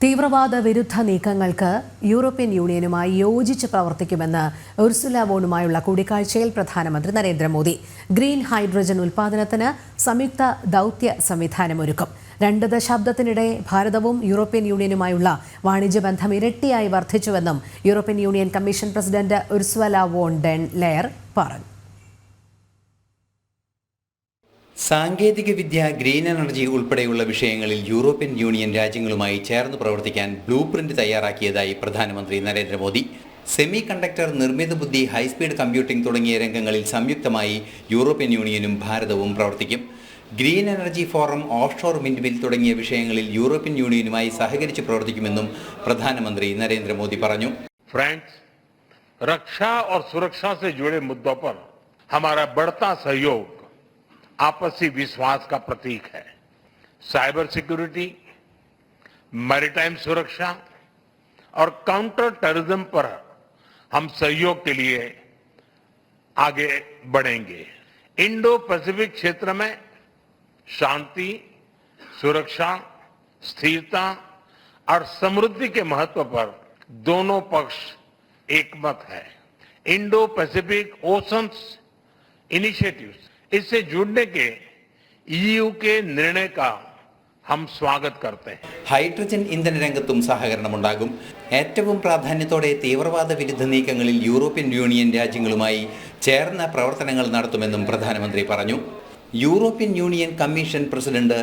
തീവ്രവാദ വിരുദ്ധ നീക്കങ്ങൾക്ക് യൂറോപ്യൻ യൂണിയനുമായി യോജിച്ച് പ്രവർത്തിക്കുമെന്ന് ഉർസുല വോണുമായുള്ള കൂടിക്കാഴ്ചയിൽ പ്രധാനമന്ത്രി നരേന്ദ്രമോദി. ഗ്രീൻ ഹൈഡ്രജൻ ഉൽപ്പാദനത്തിന് സംയുക്ത ദൗത്യ സംവിധാനമൊരുക്കും. 2 ദശാബ്ദത്തിനിടെ ഭാരതവും യൂറോപ്യൻ യൂണിയനുമായുള്ള വാണിജ്യ ബന്ധം ഇരട്ടിയായി വർദ്ധിച്ചുവെന്നും European Union Commission president Ursula von der Leyen പറഞ്ഞു. സാങ്കേതികവിദ്യ, ഗ്രീൻ എനർജി ഉൾപ്പെടെയുള്ള വിഷയങ്ങളിൽ യൂറോപ്യൻ യൂണിയൻ രാജ്യങ്ങളുമായി ചേർന്ന് പ്രവർത്തിക്കാൻ ബ്ലൂ പ്രിന്റ് തയ്യാറാക്കിയതായി പ്രധാനമന്ത്രി നരേന്ദ്രമോദി. സെമി കണ്ടക്ടർ, നിർമ്മിത ബുദ്ധി, ഹൈസ്പീഡ് കമ്പ്യൂട്ടിംഗ് തുടങ്ങിയ രംഗങ്ങളിൽ സംയുക്തമായി യൂറോപ്യൻ യൂണിയനും ഭാരതവും പ്രവർത്തിക്കും. Green energy forum, offshore windmill തുടങ്ങിയ വിഷയങ്ങളിൽ യൂറോപ്യൻ യൂണിയനുമായി സഹകരിച്ച് പ്രവർത്തിക്കുമെന്നും പ്രധാനമന്ത്രി നരേന്ദ്രമോദി പറഞ്ഞു. फ्रेंड्स, रक्षा और सुरक्षा से जुड़े मुद्दों पर हमारा बढ़ता सहयोग आपसी विश्वास का प्रतीक है. साइबर सिक्योरिटी, मैरीटाइम सुरक्षा और काउंटर टेररिज्म पर हम सहयोग के लिए आगे बढ़ेंगे. इंडो पैसिफिक क्षेत्र में शांति, सुरक्षा, स्थिरता और समृद्धि के महत्व पर दोनों पक्ष एकमत है. इंडो पैसिफिक ओशंस इनिशिएटिव्स, इससे जुड़ने के EU के निर्णय का हम स्वागत करते हैं. ഹൈഡ്രജൻ ഇന്ധന രംഗത്തും സഹകരണമുണ്ടാകും. ഏറ്റവും പ്രാധാന്യത്തോടെ തീവ്രവാദ വിരുദ്ധ നീക്കങ്ങളിൽ യൂറോപ്യൻ യൂണിയൻ രാജ്യങ്ങളുമായി ചേർന്ന പ്രവർത്തനങ്ങൾ നടത്തുമെന്നും പ്രധാനമന്ത്രി പറഞ്ഞു. European Union Commission president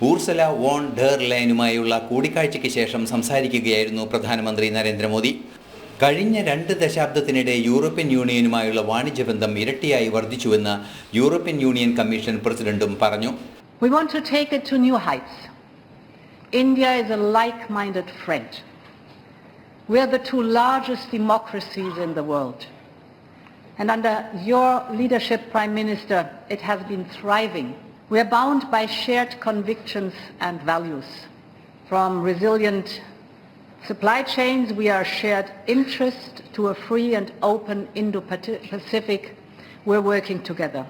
Ursula von der ലെയനുമായുള്ള കൂടിക്കാഴ്ചയ്ക്ക് ശേഷം സംസാരിക്കുകയായിരുന്നു പ്രധാനമന്ത്രി നരേന്ദ്രമോദി. കഴിഞ്ഞ 2 ദശാബ്ദത്തിനിടെ യൂറോപ്യൻ യൂണിയനുമായുള്ള വാണിജ്യബന്ധം ഇരട്ടിയായി വർദ്ധിച്ചുവെന്ന് യൂറോപ്യൻ യൂണിയൻ കമ്മീഷൻ പ്രസിഡന്റും പറഞ്ഞു. We want to take it to new heights. India is a like-minded friend. We are the 2 largest democracies in the world. And under your leadership, Prime Minister, it has been thriving. We are bound by shared convictions and values. From resilient supply chains, we are shared interest to a free and open Indo-Pacific. We're working together.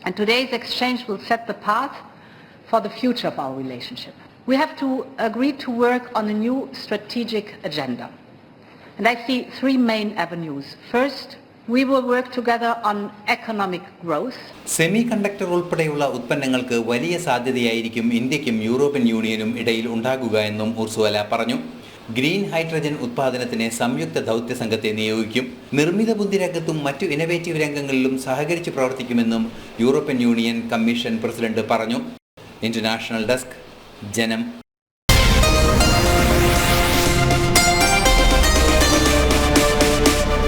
And today's exchange will set the path for the future of our relationship. We have to agree to work on a new strategic agenda. And I see 3 main avenues. First, we will work together on economic growth. Semi conductor ഉൾപ്പെടെയുള്ള ഉൽപ്പന്നങ്ങൾക്ക് വലിയ സാധ്യതയായിരിക്കും ഇന്ത്യക്കും European യൂണിയനും ഇടയിൽ ഉണ്ടാകുക എന്നും Ursula പറഞ്ഞു. Green hydrogen ഉത്പാദനത്തിന് സംയുക്ത ദൗത്യ സംഘത്തെ നിയോഗിക്കും. നിർമ്മിത ബുദ്ധി രംഗത്തും മറ്റു ഇന്നവേറ്റീവ് രംഗങ്ങളിലും സഹകരിച്ച് പ്രവർത്തിക്കുമെന്നും യൂറോപ്യൻ യൂണിയൻ കമ്മീഷൻ പ്രസിഡന്റ് പറഞ്ഞു. ഇന്റർനാഷണൽ ഡെസ്ക്, ജനം.